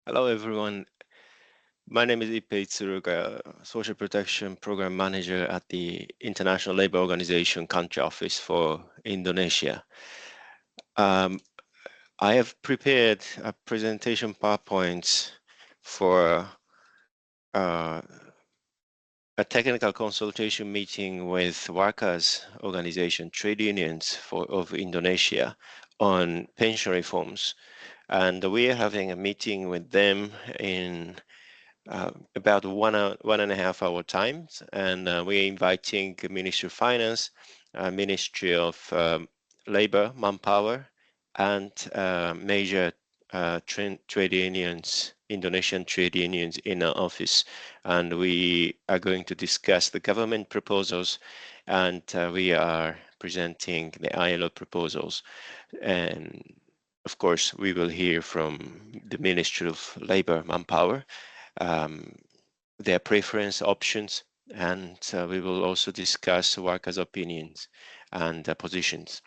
Hello, everyone. My name is Tsuruga, Social Protection Program Manager at the International Labour Organization Country Office for Indonesia. I have prepared a presentation PowerPoint for a technical consultation meeting with workers' organization, trade unions of Indonesia on pension reforms. And we are having a meeting with them in about 1.5 hour times, and we're inviting Ministry of Finance, Ministry of Labor, Manpower, and major trade unions, Indonesian trade unions in our office. And we are going to discuss the government proposals, and we are presenting the ILO proposals. And of course, we will hear from the Ministry of Labor, Manpower, their preference options, and we will also discuss workers' opinions and positions.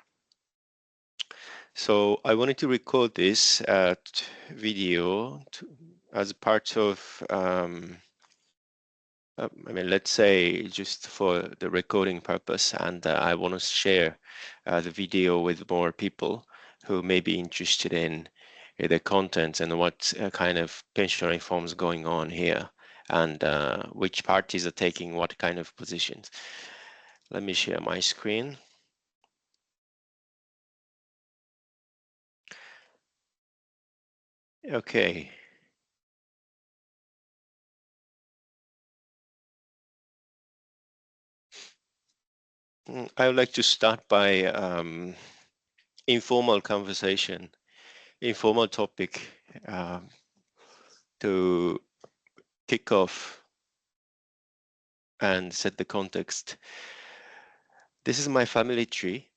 So I wanted to record this video as part of, let's say just for the recording purpose, and I want to share the video with more people who may be interested in the content and what kind of pension reforms going on here, and which parties are taking what kind of positions. Let me share my screen. Okay. I would like to start by informal conversation, informal topic to kick off and set the context. This is my family tree.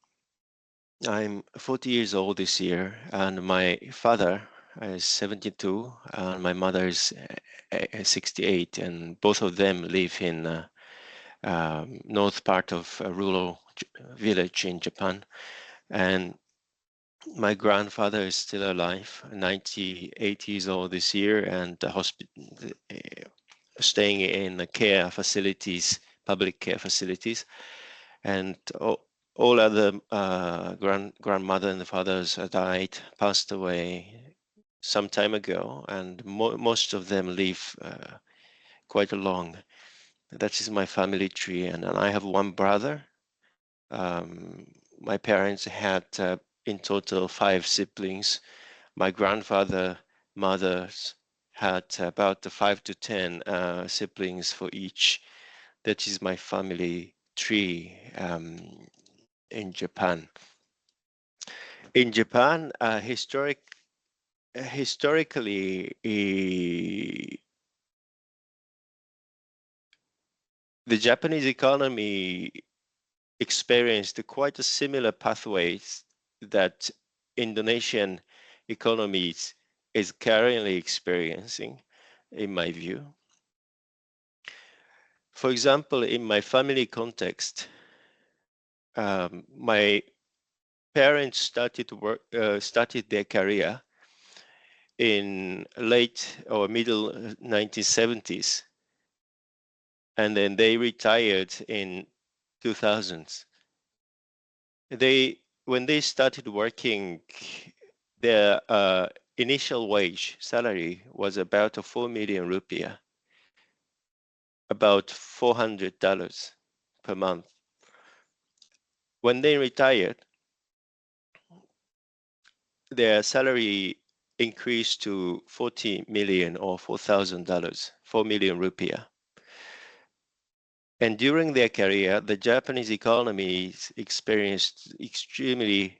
I'm 40 years old this year, and my father is 72, and my mother is 68, and both of them live in north part of a rural village in Japan. And my grandfather is still alive, 98 years old this year, and staying in the care facilities, public care facilities. And all other grandmother and fathers died, passed away some time ago, and most of them live quite long. That is my family tree, and I have one brother. My parents had in total 5 siblings. My grandfather, mothers had about 5 to 10 siblings for each. That is my family tree in Japan. In Japan, historically, the Japanese economy experienced quite a similar pathways that Indonesian economies is currently experiencing, in my view. For example, in my family context, my parents started their career in late or middle 1970s, and then they retired in 2000s. When they started working, their initial wage salary was about 4 million rupiah, about $400 per month. When they retired, their salary increased to 40 million or $4,000, 4 million rupiah. And during their career, the Japanese economy experienced extremely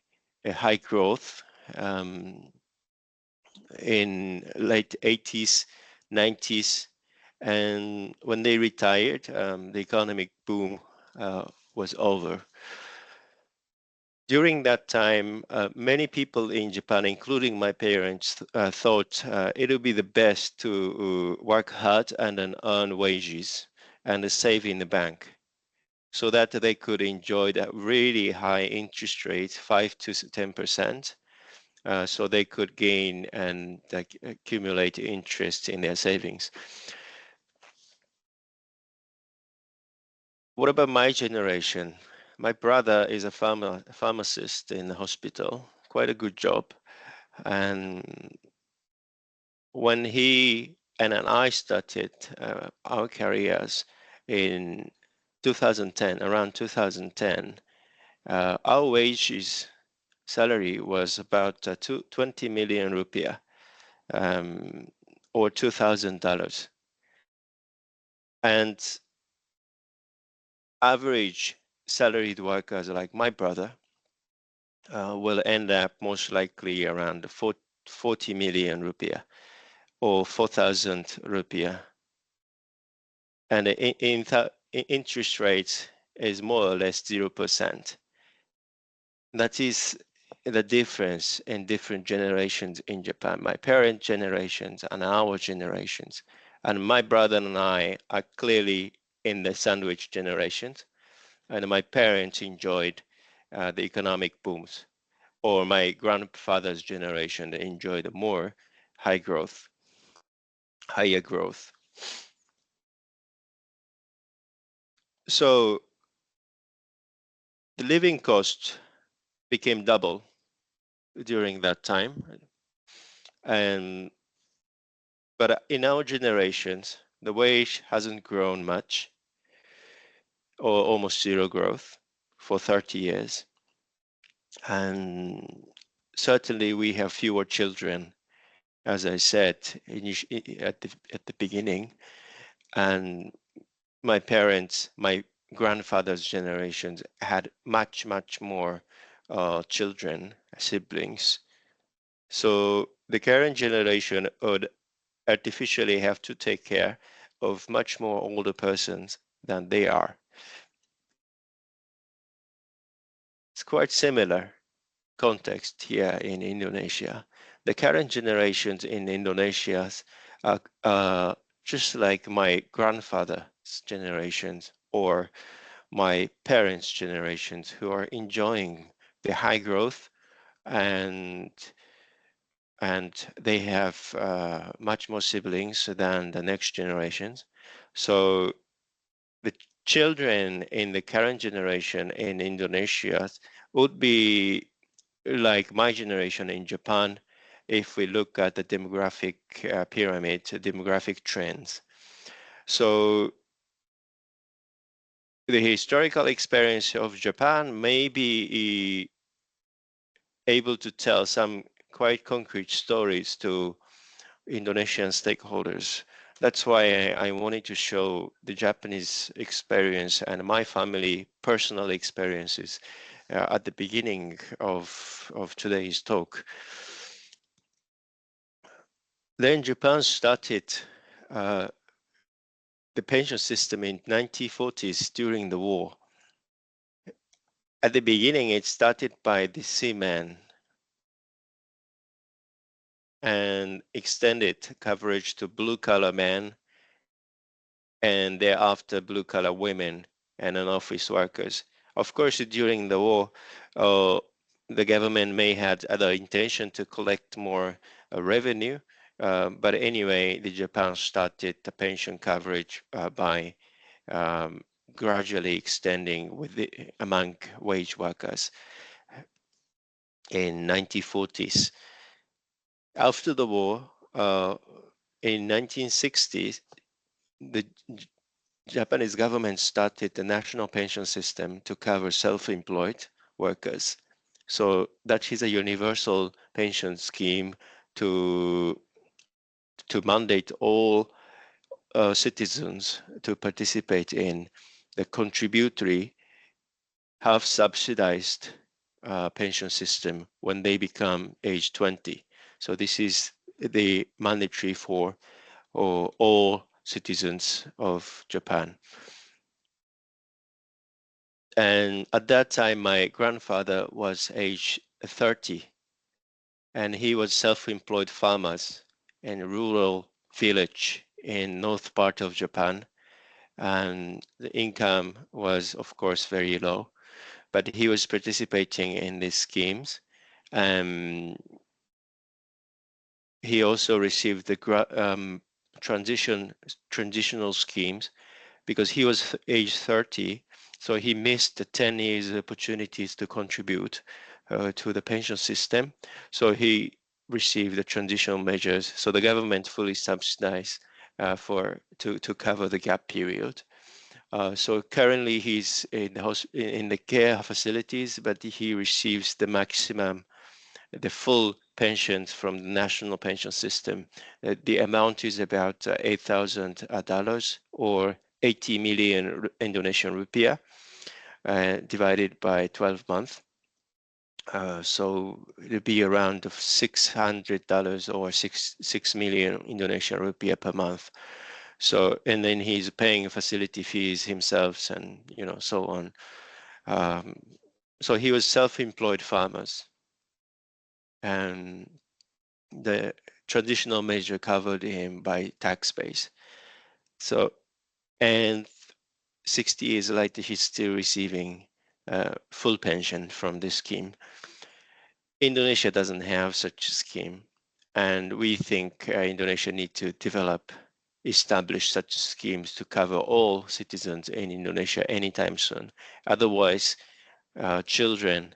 high growth in late 80s, 90s. And when they retired, the economic boom was over. During that time, many people in Japan, including my parents, thought it would be the best to work hard and then earn wages and save in the bank so that they could enjoy that really high interest rate, 5 to 10%, so they could gain and accumulate interest in their savings. What about my generation? My brother is a pharmacist in the hospital, quite a good job. And when he and I started our careers in 2010, around 2010, our wages salary was about 20 million rupiah, or $2,000. And average salaried workers like my brother will end up most likely around 40 million rupiah or 4,000 rupiah. And interest rates is more or less 0%. That is the difference in different generations in Japan, my parent generations and our generations. And my brother and I are clearly in the sandwich generations, and my parents enjoyed the economic booms, or my grandfather's generation enjoyed more higher growth. So the living cost became double during that time. And but in our generations, the wage hasn't grown much, or almost zero growth for 30 years. And certainly we have fewer children, as I said at the beginning. And my grandfather's generations had much more children, siblings. So the current generation would artificially have to take care of much more older persons than they are. It's quite similar context here in Indonesia. The current generations in Indonesia are just like my grandfather's generations or my parents' generations, who are enjoying the high growth, and they have much more siblings than the next generations. So the children in the current generation in Indonesia would be like my generation in Japan if we look at the demographic pyramid, demographic trends. So the historical experience of Japan may be able to tell some quite concrete stories to Indonesian stakeholders. That's why I wanted to show the Japanese experience and my family personal experiences at the beginning of today's talk. Then Japan started uh, the pension system in 1940s during the war. At the beginning, it started by the seamen and extended coverage to blue-collar men, and thereafter blue-collar women and office workers. Of course, during the war, the government may had other intention to collect more revenue, but anyway, the Japan started the pension coverage by gradually extending among wage workers in 1940s. After the war, in 1960s, the Japanese government started the national pension system to cover self-employed workers. So that is a universal pension scheme to mandate all citizens to participate in the contributory, half subsidized pension system when they become age 20. So this is the mandatory for all citizens of Japan. And at that time, my grandfather was age 30, and he was self-employed farmers in a rural village in north part of Japan. And the income was, of course, very low, but he was participating in these schemes. Um, he also received the transitional schemes because he was age 30, so he missed the 10 years opportunities to contribute to the pension system. So he received the transitional measures. So the government fully subsidized to cover the gap period. So currently he's in the care facilities, but he receives the full pensions from the national pension system. The amount is about $8,000 or 80 million Indonesian rupiah, divided by 12 months. So it'll be around $600 or 6 million Indonesian rupiah per month. So, and then he's paying facility fees himself and, so on. So he was self-employed farmers, and the traditional measure covered him by tax base. So, and 60 years later, he's still receiving full pension from this scheme. Indonesia doesn't have such a scheme, and we think Indonesia need to establish such schemes to cover all citizens in Indonesia anytime soon. Otherwise, children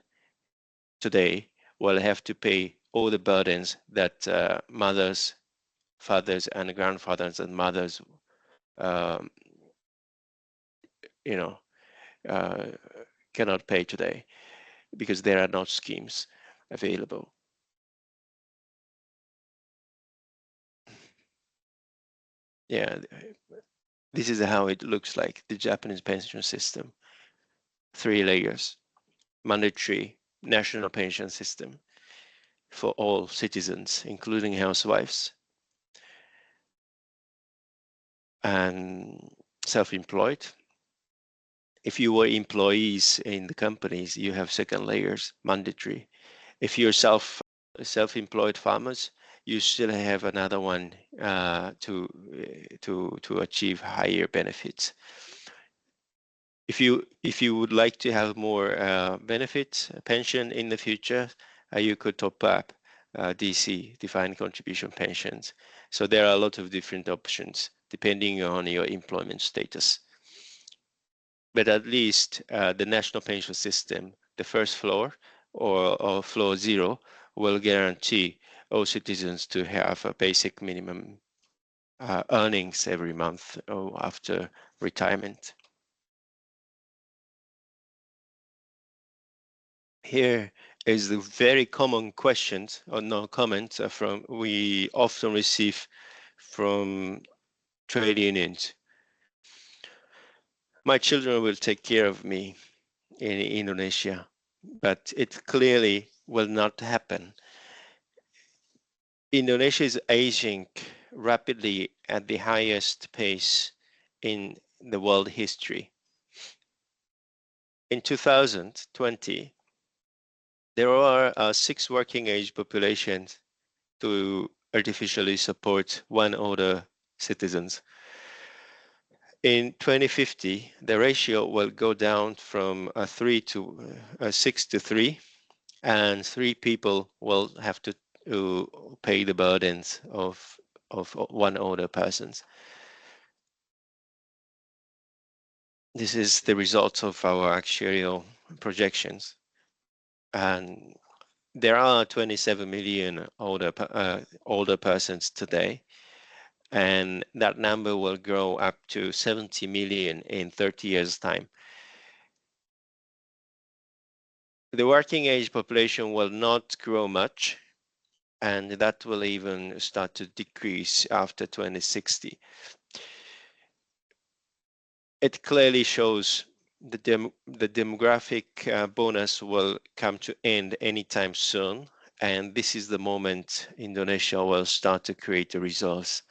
today will have to pay all the burdens that mothers, fathers, and grandfathers and mothers, um, you know, uh, cannot pay today because there are not schemes available. Yeah, this is how it looks like, the Japanese pension system. 3 layers, mandatory national pension system for all citizens, including housewives and self-employed. If you were employees in the companies, you have second layers, mandatory. If you're self-employed farmers, you still have another one to achieve higher benefits. If you would like to have more benefits, pension in the future, you could top up DC, defined contribution pensions. So there are a lot of different options depending on your employment status. But at least the national pension system, the first floor or floor 0, will guarantee all citizens to have a basic minimum earnings every month after retirement. Here is the very common questions or no comments from we often receive from trade unions. My children will take care of me in Indonesia, but it clearly will not happen. Indonesia is aging rapidly at the highest pace in the world history. In 2020, there are 6 working age populations to artificially support one older citizens. In 2050, the ratio will go down from 6 to 3, and 3 people will have to pay the burdens of one older persons. This is the results of our actuarial projections, and there are 27 million older persons today, and that number will grow up to 70 million in 30 years' time. The working age population will not grow much, and that will even start to decrease after 2060. It clearly shows the demographic bonus will come to end anytime soon, and this is the moment Indonesia will start to create the resource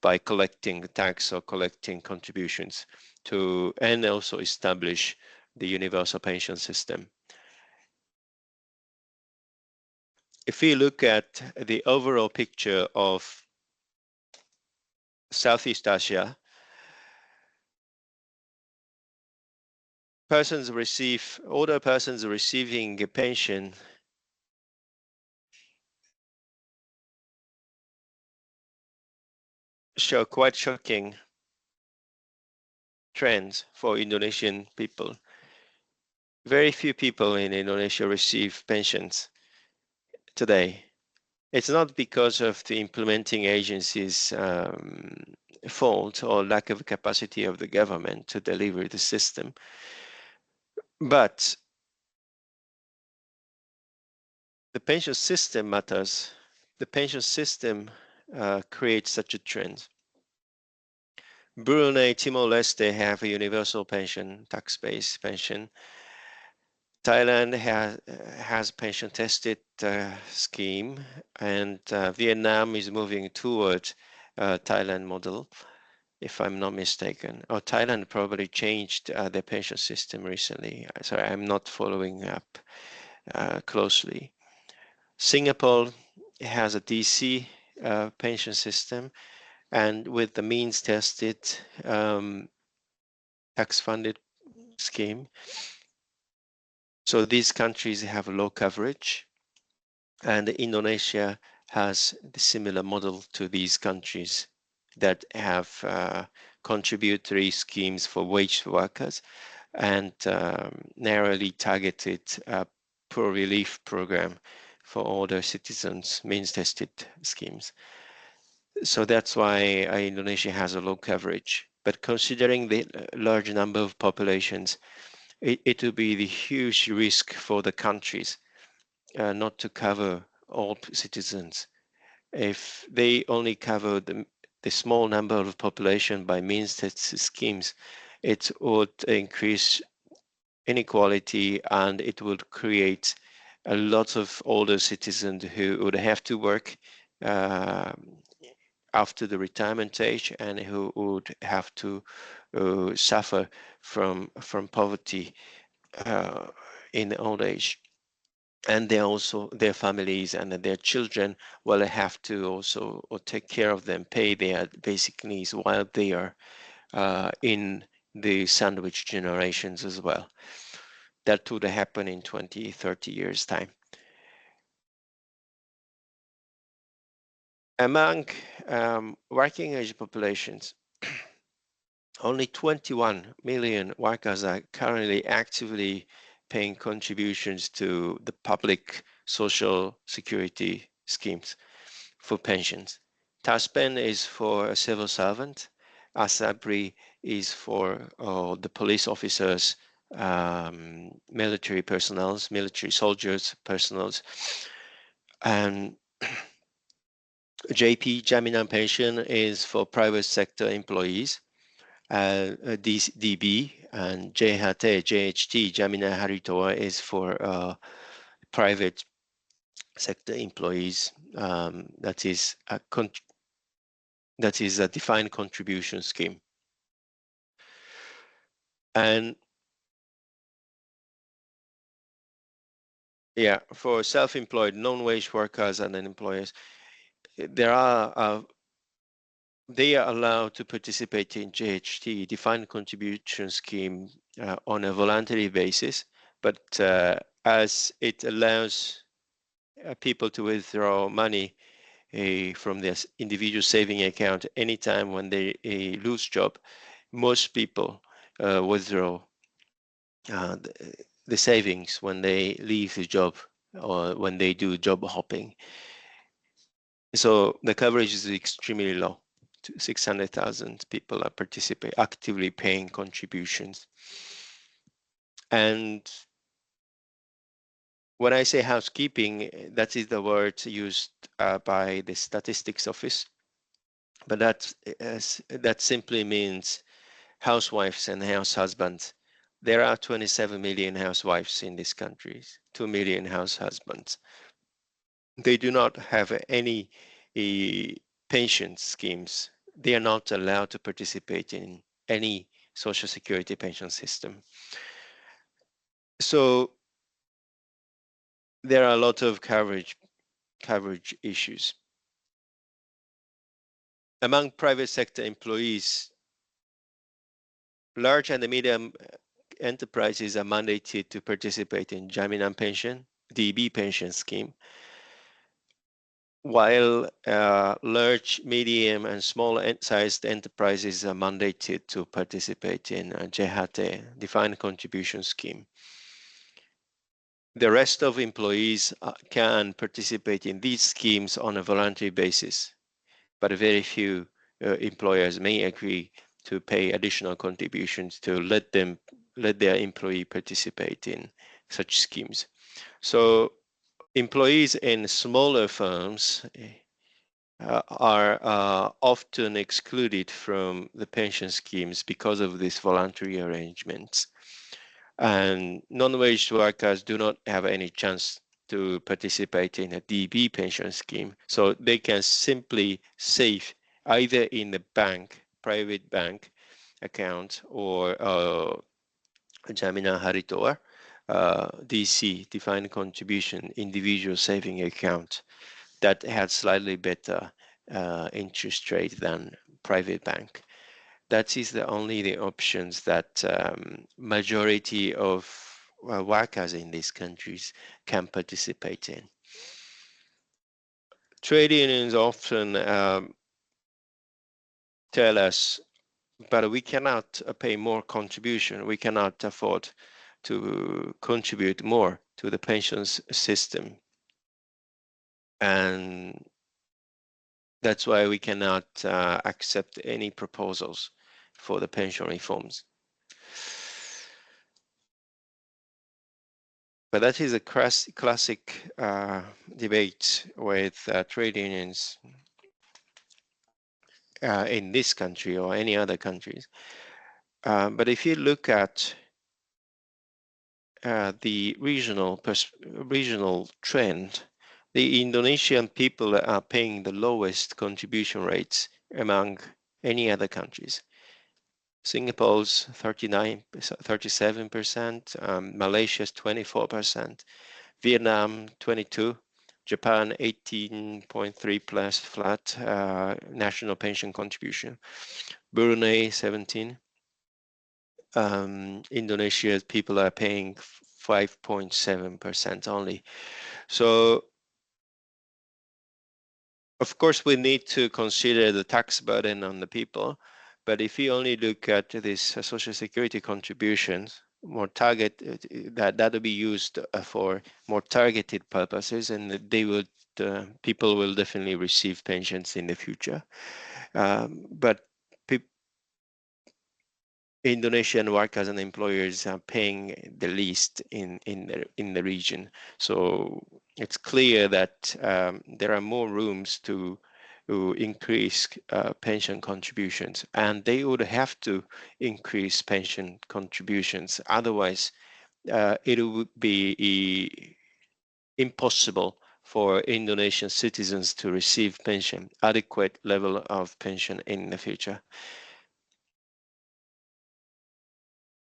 by collecting tax or collecting contributions and also establish the universal pension system. If we look at the overall picture of Southeast Asia, older persons receiving a pension show quite shocking trends for Indonesian people. Very few people in Indonesia receive pensions today. It's not because of the implementing agencies' fault or lack of capacity of the government to deliver the system, but the pension system matters. The pension system creates such a trend. Brunei, Timor-Leste have a universal pension, tax-based pension. Thailand has pension tested scheme, and Vietnam is moving toward Thailand model, if I'm not mistaken. Or Thailand probably changed their pension system recently. Sorry, I'm not following up closely. Singapore has a DC pension system, and with the means tested tax-funded scheme. So these countries have low coverage, and Indonesia has the similar model to these countries that have contributory schemes for wage workers and narrowly targeted poor relief program for older citizens, means tested schemes. So that's why Indonesia has a low coverage. But considering the large number of populations, it will be the huge risk for the countries not to cover all citizens. If they only cover the small number of population by means tested schemes, it would increase inequality and it would create a lot of older citizens who would have to work after the retirement age and who would have to suffer from poverty in the old age. And they also, their families and their children will have to also take care of them, pay their basic needs while they are in the sandwich generations as well. That would happen in 20, 30 years time. Among working age populations, only 21 million workers are currently actively paying contributions to the public social security schemes for pensions. Taspen is for a civil servant. Asabri is for the police officers, military personnel, military soldiers, personnel. And JP, Jaminan Pension, is for private sector employees. DB and JHT, JHT, Jamina Haritoa, is for private sector employees. That is a defined contribution scheme. And yeah, for self-employed, non-wage workers and employers, they are allowed to participate in JHT, defined contribution scheme, on a voluntary basis, but as it allows people to withdraw money from their individual saving account anytime when they lose job, most people withdraw the savings when they leave the job or when they do job hopping. So the coverage is extremely low. 600,000 people are actively paying contributions. And when I say housekeeping, that is the word used by the statistics office, but that simply means housewives and house husbands. There are 27 million housewives in this country, 2 million house husbands. They do not have any pension schemes. They are not allowed to participate in any social security pension system. So there are a lot of coverage issues. Among private sector employees, large and medium enterprises are mandated to participate in Jaminan pension, DB pension scheme. while large, medium, and small-sized enterprises are mandated to participate in a JHATE, defined contribution scheme. The rest of employees can participate in these schemes on a voluntary basis, but very few employers may agree to pay additional contributions to let their employee participate in such schemes. So employees in smaller firms are often excluded from the pension schemes because of these voluntary arrangements. And non-wage workers do not have any chance to participate in a DB pension scheme. So they can simply save either in the bank, private bank account, or Jaminan Haritor, DC, defined contribution individual saving account that had slightly better interest rate than private bank. That is only the options that majority of workers in these countries can participate in. Trade unions often tell us, but we cannot pay more contribution. We cannot afford to contribute more to the pensions system. And that's why we cannot accept any proposals for the pension reforms. But that is a classic debate with trade unions in this country or any other countries. But if you look at the regional trend, the Indonesian people are paying the lowest contribution rates among any other countries. Singapore's 37%, Malaysia's 24%, Vietnam 22%, Japan 18.3 plus flat national pension contribution, Brunei 17%. Indonesia people are paying 5.7% only. So of course we need to consider the tax burden on the people, but if you only look at this social security contributions, more target that will be used for more targeted purposes, and they would people will definitely receive pensions in the future. But Indonesian workers and employers are paying the least in the region. So it's clear that there are more rooms to increase pension contributions, and they would have to increase pension contributions. Otherwise, it would be impossible for Indonesian citizens to receive pension, adequate level of pension in the future.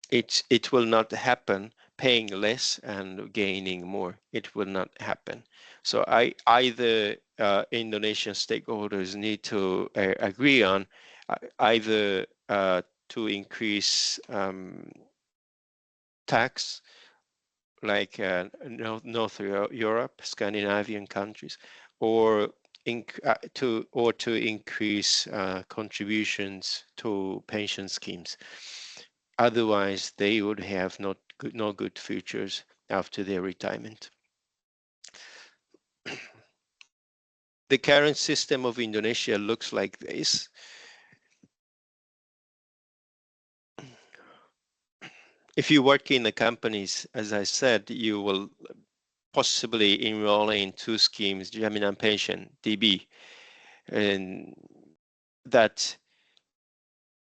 It will not happen paying less and gaining more. It will not happen. So either Indonesian stakeholders need to agree on either to increase tax like North Europe, Scandinavian countries, or to increase contributions to pension schemes. Otherwise, they would have no good futures after their retirement. The current system of Indonesia looks like this. If you work in the companies, as I said, you will possibly enroll in two schemes, Jaminan Pension, DB, and that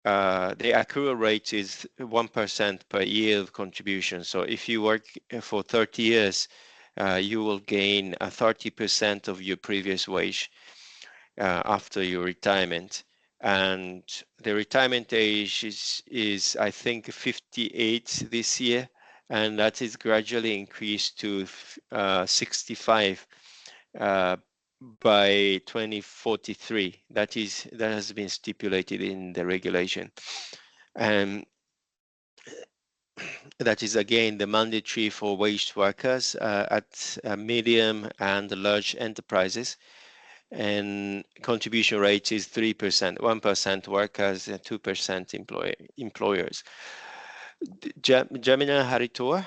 the accrual rate is 1% per year of contribution. So if you work for 30 years, you will gain 30% of your previous wage after your retirement. And the retirement age is I think 58 this year, and that is gradually increased to 65 by 2043. That has been stipulated in the regulation, and that is again the mandatory for waged workers at medium and large enterprises. and contribution rate is 3%, 1% workers, and 2% employers. Jamina Haritoa.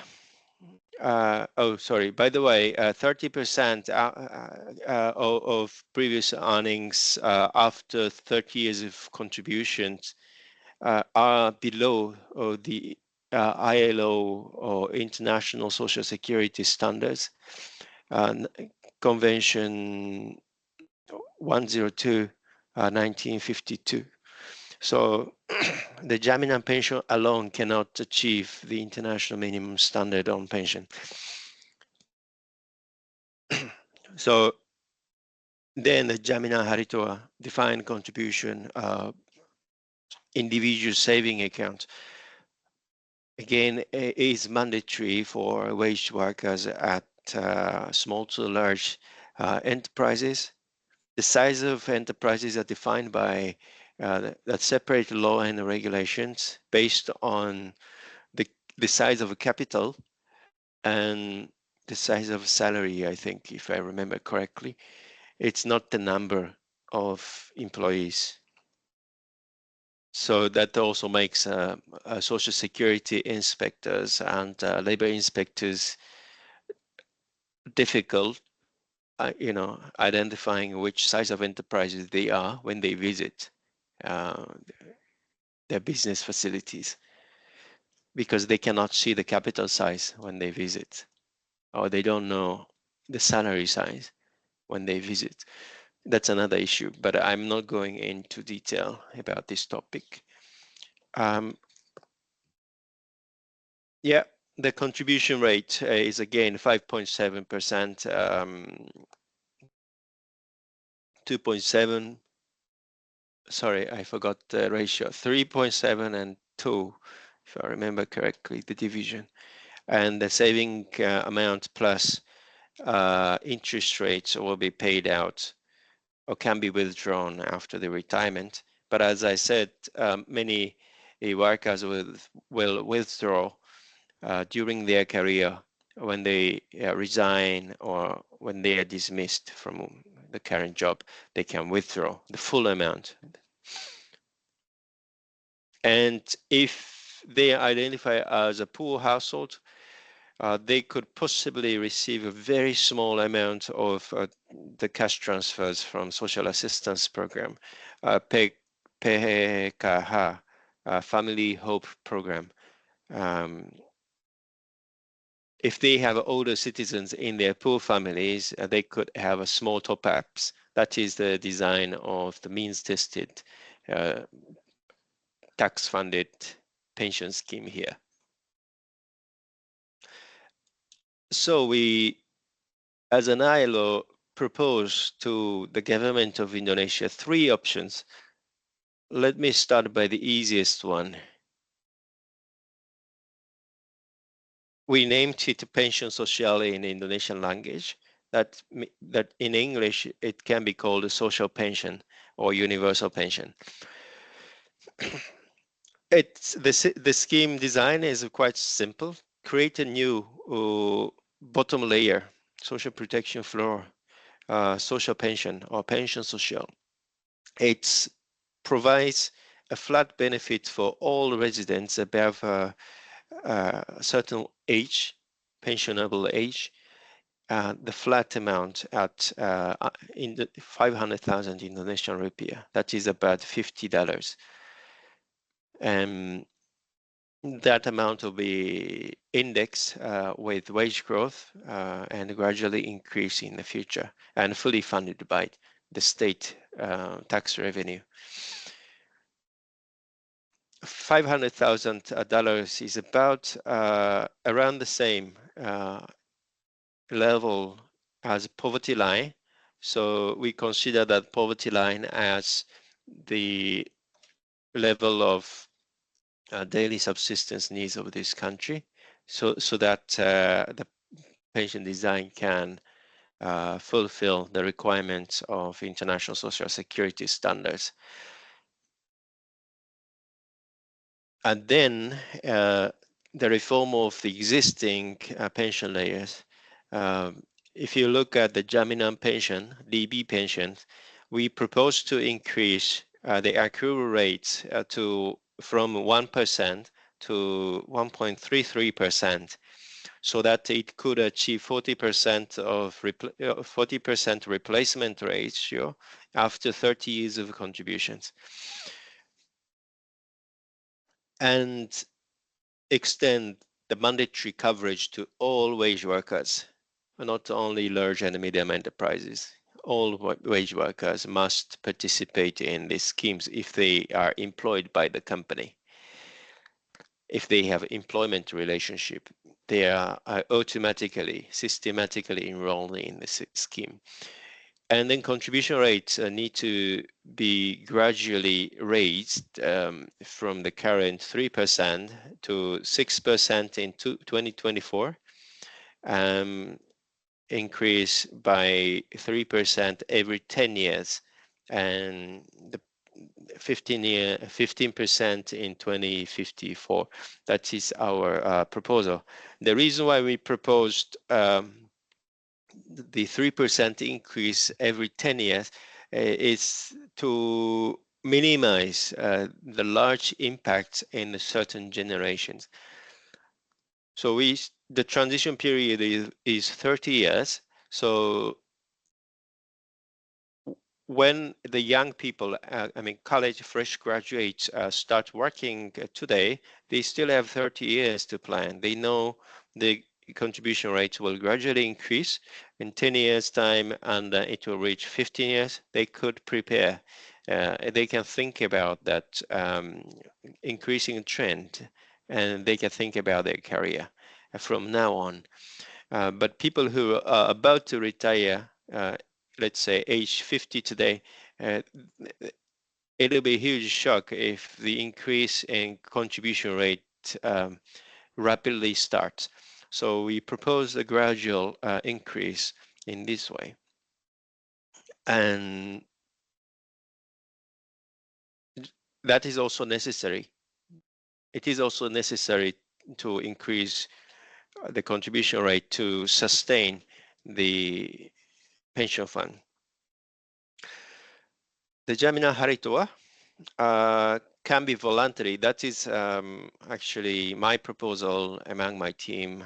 Oh, sorry. By the way, 30% of previous earnings after 30 years of contributions are below the ILO or International Social Security Standards, Convention 102, 1952. So the Jaminan pension alone cannot achieve the international minimum standard on pension. So then the Jaminan Haritoa defined contribution individual saving account again is mandatory for wage workers at small to large enterprises. The size of enterprises are defined by that separate law and regulations based on the size of a capital and the size of salary, I think, if I remember correctly. It's not the number of employees. So that also makes Social Security inspectors and labor inspectors difficult, identifying which size of enterprises they are when they visit their business facilities, because they cannot see the capital size when they visit, or they don't know the salary size when they visit. That's another issue, but I'm not going into detail about this topic. Yeah, the contribution rate is again 5.7%, 2.7, sorry, I forgot the ratio, 3.7 and 2, if I remember correctly, the division. And the saving amount plus interest rates will be paid out or can be withdrawn after the retirement. But as I said, many workers will withdraw during their career when they resign or when they are dismissed from the current job. They can withdraw the full amount. And if they identify as a poor household, they could possibly receive a very small amount of the cash transfers from social assistance program, PKH, Family Hope Program. If they have older citizens in their poor families, they could have a small top-ups. That is the design of the means-tested, tax-funded pension scheme here. So we, as an ILO, propose to the government of Indonesia 3 options. Let me start by the easiest one. We named it pension sosial in Indonesian language. That in English, it can be called a social pension or universal pension. The scheme design is quite simple. Create a new bottom layer, social protection floor, social pension or pension social. It provides a flat benefit for all residents above a certain age, pensionable age, the flat amount at in the 500,000 Indonesian rupiah. That is about $50. And that amount will be indexed with wage growth and gradually increase in the future and fully funded by the state tax revenue. $500,000 is about around the same level as poverty line. So we consider that poverty line as the level of daily subsistence needs of this country, so that the pension design can fulfill the requirements of international social security standards. And then the reform of the existing pension layers if you look at the jaminan pension, DB pension, we propose to increase the accrual rates from 1% to 1.33%, so that it could achieve 40% replacement ratio after 30 years of contributions, and extend the mandatory coverage to all wage workers, not only large and medium enterprises. All wage workers must participate in these schemes if they are employed by the company. If they have employment relationship, they are automatically, systematically enrolled in this scheme. And then contribution rates need to be gradually raised from the current 3% to 6% in 2024, increase by 3% every 10 years, and the 15% in 2054. That is our proposal. The reason why we proposed the 3% increase every 10 years is to minimize the large impact in certain generations. So the transition period is 30 years. So when the young people, college fresh graduates start working today, they still have 30 years to plan. They know the contribution rates will gradually increase in 10 years time, and it will reach 15 years. They could prepare. They can think about that increasing trend, and they can think about their career from now on. But people who are about to retire, let's say age 50 today, it'll be a huge shock if the increase in contribution rate rapidly starts. So we propose a gradual increase in this way. And that is also necessary. It is also necessary to increase the contribution rate to sustain the pension fund. The Jaminan Haritoa can be voluntary. That is actually my proposal among my team,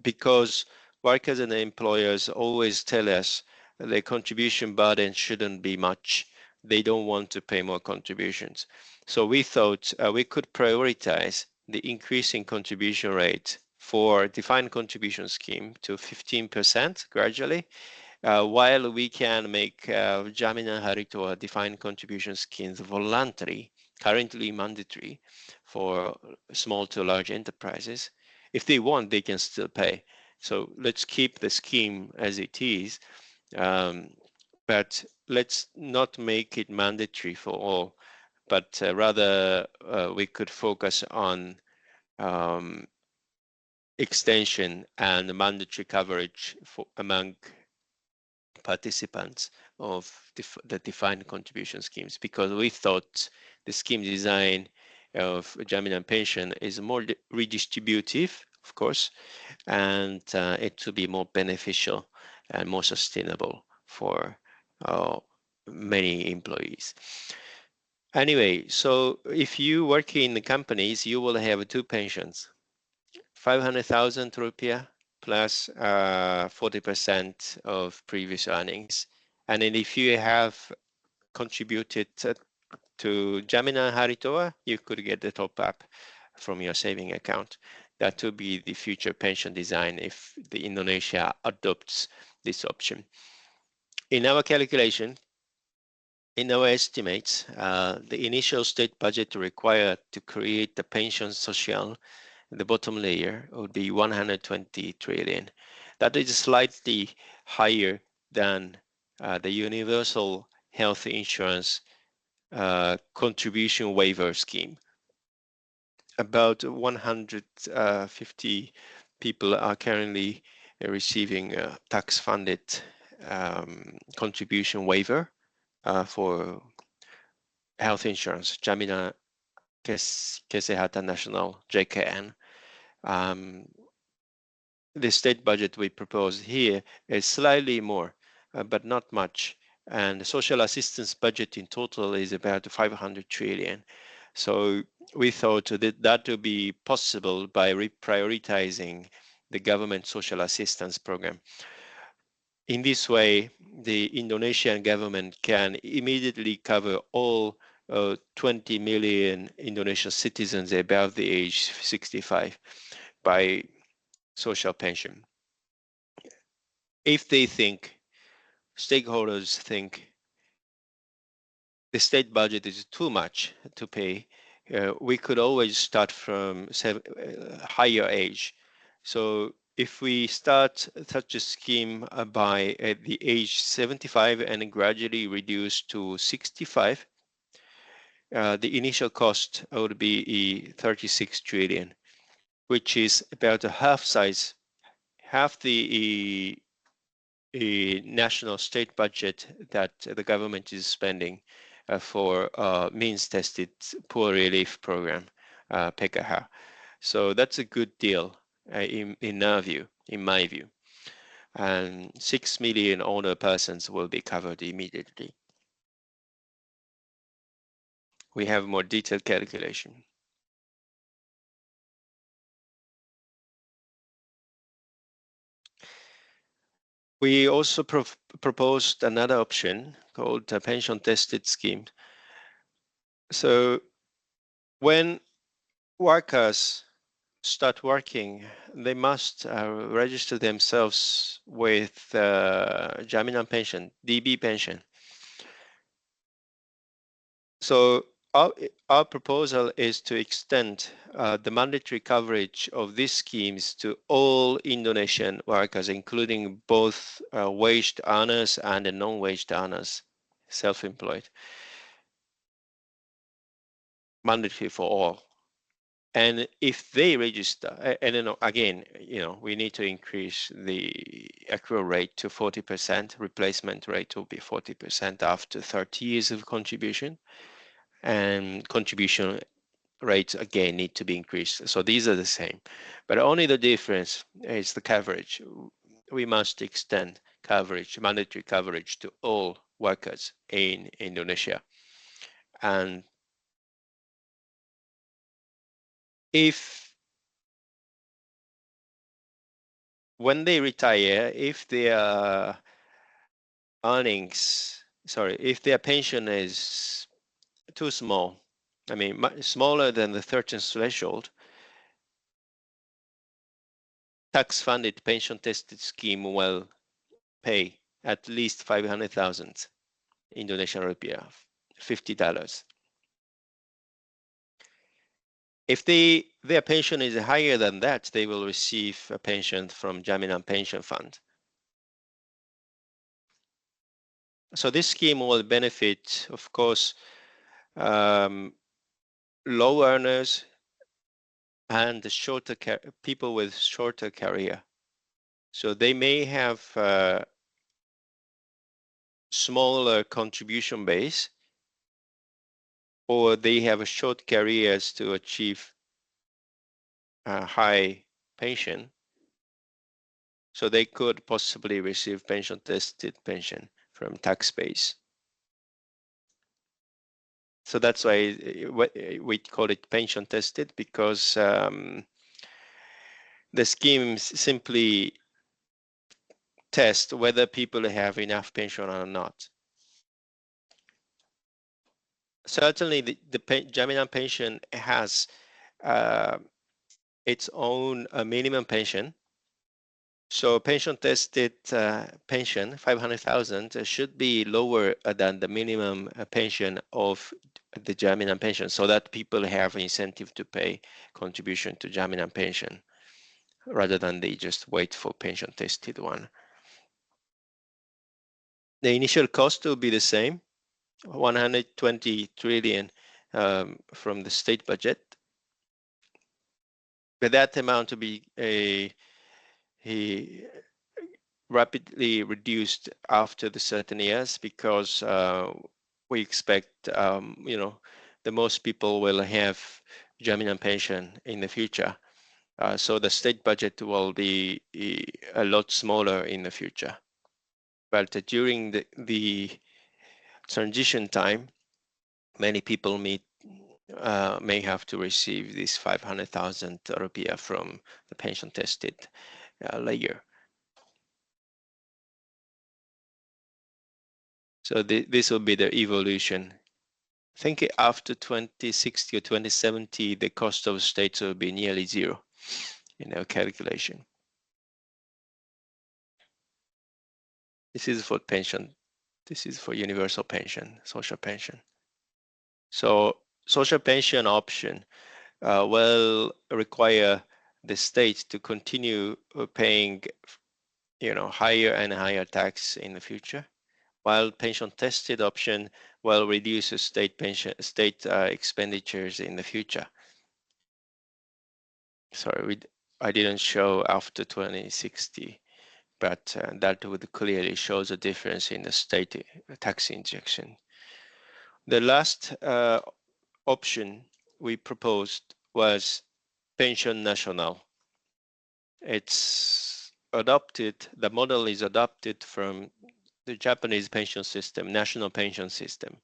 because workers and employers always tell us the contribution burden shouldn't be much. They don't want to pay more contributions. So we thought we could prioritize the increasing contribution rate for defined contribution scheme to 15% gradually, while we can make Jaminan Haritoa defined contribution schemes voluntary, currently mandatory for small to large enterprises. If they want, they can still pay. So let's keep the scheme as it is, but let's not make it mandatory for all, but rather we could focus on extension and mandatory coverage among participants of the defined contribution schemes, because we thought the scheme design of Jaminan pension is more redistributive, of course, and it will be more beneficial and more sustainable for many employees. Anyway, so if you work in the companies, you will have two pensions, 500,000 rupiah plus 40% of previous earnings. And then if you have contributed to Jaminan Haritoa, you could get the top up from your saving account. That will be the future pension design if the Indonesia adopts this option. In our calculation, in our estimates, the initial state budget required to create the pension social, the bottom layer, would be 120 trillion. That is slightly higher than the universal health insurance contribution waiver scheme. About 150 people are currently receiving a tax-funded contribution waiver for health insurance, Jaminan Kesehatan Nasional, JKN. the state budget we propose here is slightly more, but not much. And the social assistance budget in total is about 500 trillion. So we thought that that would be possible by reprioritizing the government social assistance program. In this way, the Indonesian government can immediately cover all 20 million Indonesian citizens above the age 65 by social pension. If they think, stakeholders think the state budget is too much to pay, we could always start from higher age. So if we start such a scheme by at the age 75 and gradually reduce to 65, the initial cost would be 36 trillion, which is about a half the national state budget that the government is spending for means-tested poor relief program, PKH. So that's a good deal in our view, in my view. And 6 million older persons will be covered immediately. We have more detailed calculation. We also proposed another option called a pension-tested scheme. So when workers start working, they must register themselves with Jaminan pension, DB pension. So our proposal is to extend the mandatory coverage of these schemes to all Indonesian workers, including both waged earners and non-waged earners, self-employed. Mandatory for all. And if they register, and then again, we need to increase the accrual rate to 40%, replacement rate will be 40% after 30 years of contribution, and contribution rates again need to be increased. So these are the same, but only the difference is the coverage. We must extend coverage, mandatory coverage to all workers in Indonesia. And if when they retire, if their earnings, if their pension is too small, I mean, much smaller than the 13th threshold, tax-funded pension-tested scheme will pay at least 500,000 Indonesian rupiah, $50. If their pension is higher than that, they will receive a pension from Jaminan Pension Fund. So this scheme will benefit, of course, low earners and the people with shorter career. So they may have a smaller contribution base, or they have a short careers to achieve a high pension. So they could possibly receive pension-tested pension from tax base. So that's why we call it pension-tested, because the schemes simply test whether people have enough pension or not. Certainly, the Jaminan pension has its own minimum pension. So pension-tested pension, 500,000, should be lower than the minimum pension of the Jaminan pension, so that people have incentive to pay contribution to Jaminan pension, rather than they just wait for pension-tested one. The initial cost will be the same, 120 trillion from the state budget. But that amount to be rapidly reduced after the certain years, because we expect, the most people will have Jaminan pension in the future. So the state budget will be a lot smaller in the future. But during the transition time, many people may have to receive this 500,000 rupiah from the pension tested layer. So this will be the evolution. I think after 2060 or 2070, the cost of states will be nearly zero in our calculation. This is for pension. This is for universal pension, social pension. So social pension option will require the state to continue paying, higher and higher tax in the future, while pension tested option will reduce state expenditures in the future. Sorry, I didn't show after 2060, but that would clearly show the difference in the state tax injection. The last option we proposed was pension national. It's adopted, the model is adopted from the Japanese pension system, national pension system.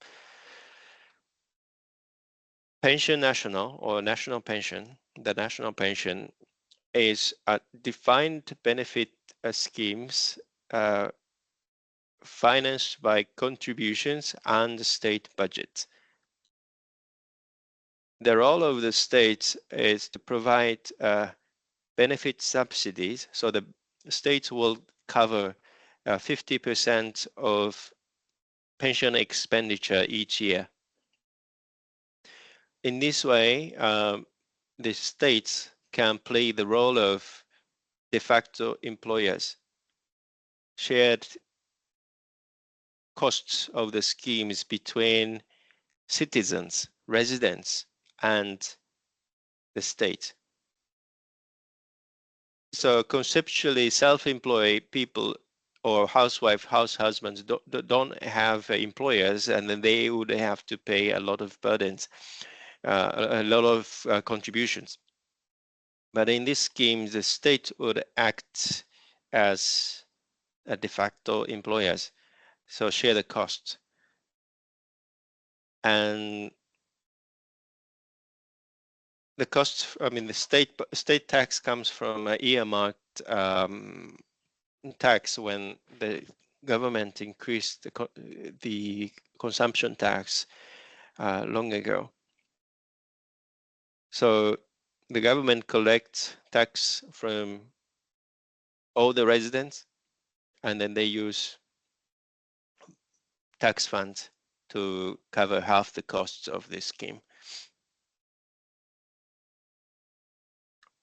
Pension national or national pension, the national pension is a defined benefit schemes financed by contributions and state budget. The role of the states is to provide benefit subsidies, so the states will cover 50% of pension expenditure each year. In this way, the states can play the role of de facto employers. Shared costs of the schemes between citizens, residents, and the state. So conceptually, self-employed people or house husbands don't have employers, and then they would have to pay a lot of burdens, a lot of contributions. But in this scheme, the state would act as a de facto employers, so share the costs. And the costs, the state tax comes from earmarked tax when the government increased the consumption tax long ago. So the government collects tax from all the residents, and then they use tax funds to cover half the costs of this scheme.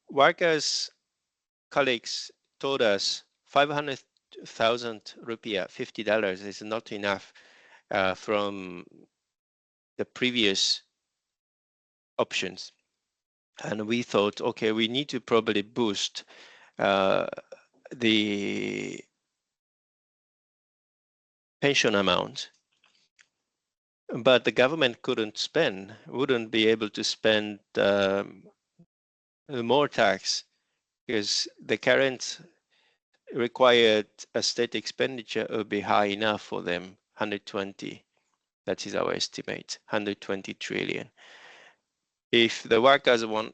Workers, colleagues told us 500,000 rupiah, $50 is not enough from the previous options. And we thought, okay, we need to probably boost the pension amount. But the government wouldn't be able to spend more tax because the current required state expenditure would be high enough for them, 120. That is our estimate, 120 trillion. If the workers want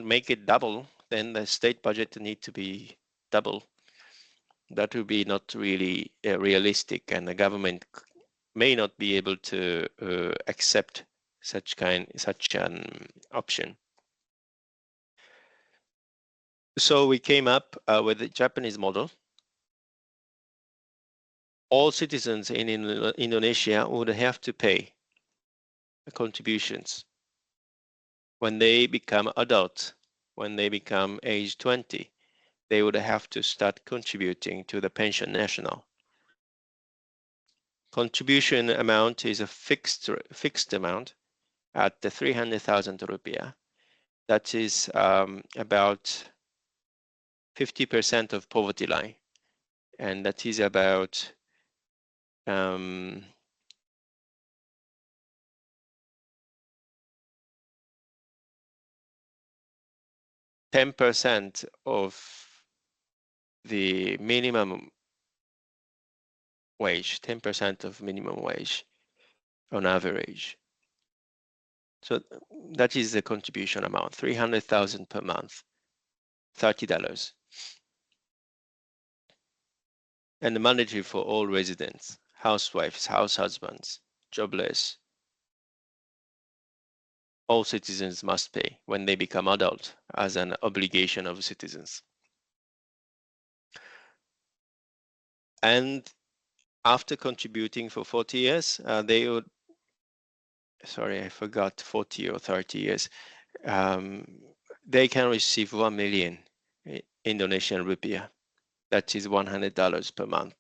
make it double, then the state budget need to be double. That would be not really realistic, and the government may not be able to accept such an option. So we came up with the Japanese model. All citizens in Indonesia would have to pay contributions when they become adults. When they become age 20, they would have to start contributing to the pension national. Contribution amount is a fixed amount at the 300,000 rupiah. That is about 50% of poverty line, and that is about 10% of the minimum wage, 10% of minimum wage on average. So that is the contribution amount, 300,000 per month, $30. And mandatory for all residents, housewives, house husbands, jobless. All citizens must pay when they become adult as an obligation of citizens. And after contributing for 40 years, they would, sorry, I forgot 40 or 30 years, they can receive 1 million Indonesian rupiah. That is $100 per month.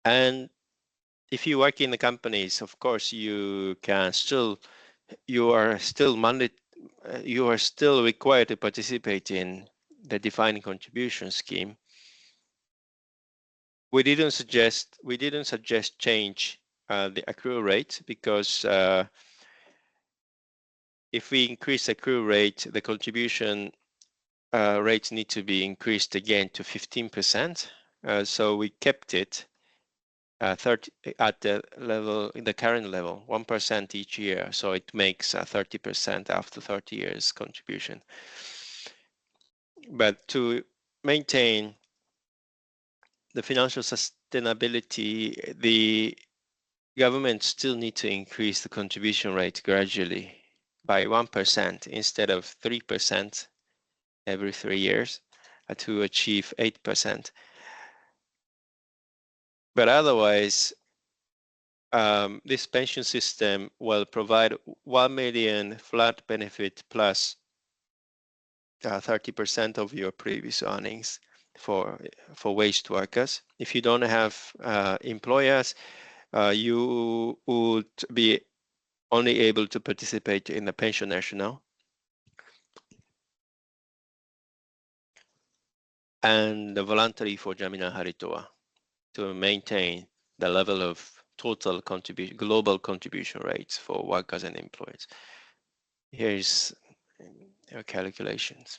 And if you work in the companies, of course, you are still required to participate in the defined contribution scheme. We didn't suggest change the accrual rate because if we increase accrual rate, the contribution rates need to be increased again to 15%. So we kept it 30 at the level, in the current level, 1% each year. So it makes 30% after 30 years contribution. But to maintain the financial sustainability, the government still need to increase the contribution rate gradually by 1% instead of 3% every 3 years to achieve 8%. But otherwise, this pension system will provide 1 million flat benefit plus 30% of your previous earnings for waged workers. If you don't have employers, you would be only able to participate in the pension national. And the voluntary for Jaminan Hari Tua to maintain the level of total global contribution rates for workers and employees. Here's your calculations.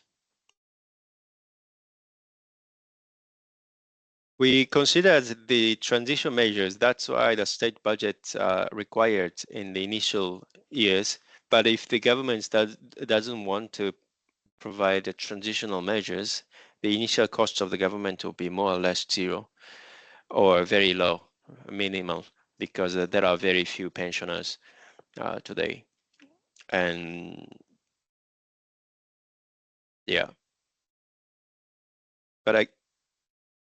We considered the transition measures. That's why the state budget required in the initial years. But if the government doesn't want to provide the transitional measures, the initial costs of the government will be more or less zero or very low, minimal, because there are very few pensioners today. And yeah, but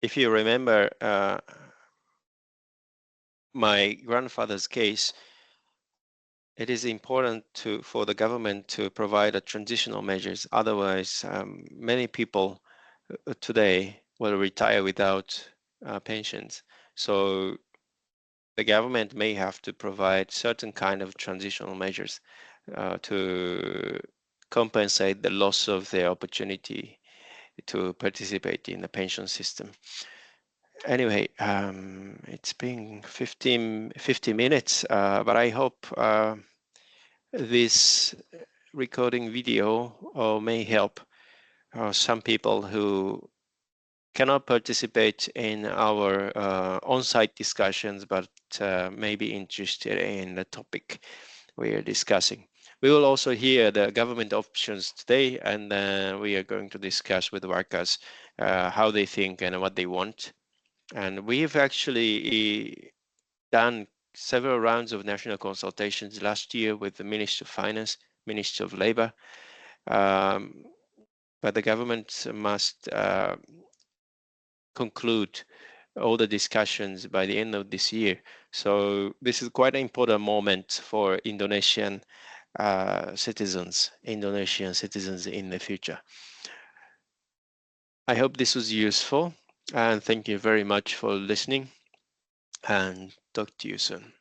if you remember my grandfather's case, it is important for the government to provide transitional measures. Otherwise, many people today will retire without pensions. So the government may have to provide certain kind of transitional measures to compensate the loss of their opportunity to participate in the pension system. Anyway, it's been 50 minutes, but I hope this recording video may help some people who cannot participate in our on-site discussions, but may be interested in the topic we are discussing. We will also hear the government options today, and we are going to discuss with workers how they think and what they want. And we've actually done several rounds of national consultations last year with the Ministry of Finance, Ministry of Labor, but the government must conclude all the discussions by the end of this year. So this is quite an important moment for Indonesian citizens in the future. I hope this was useful, and thank you very much for listening, and talk to you soon.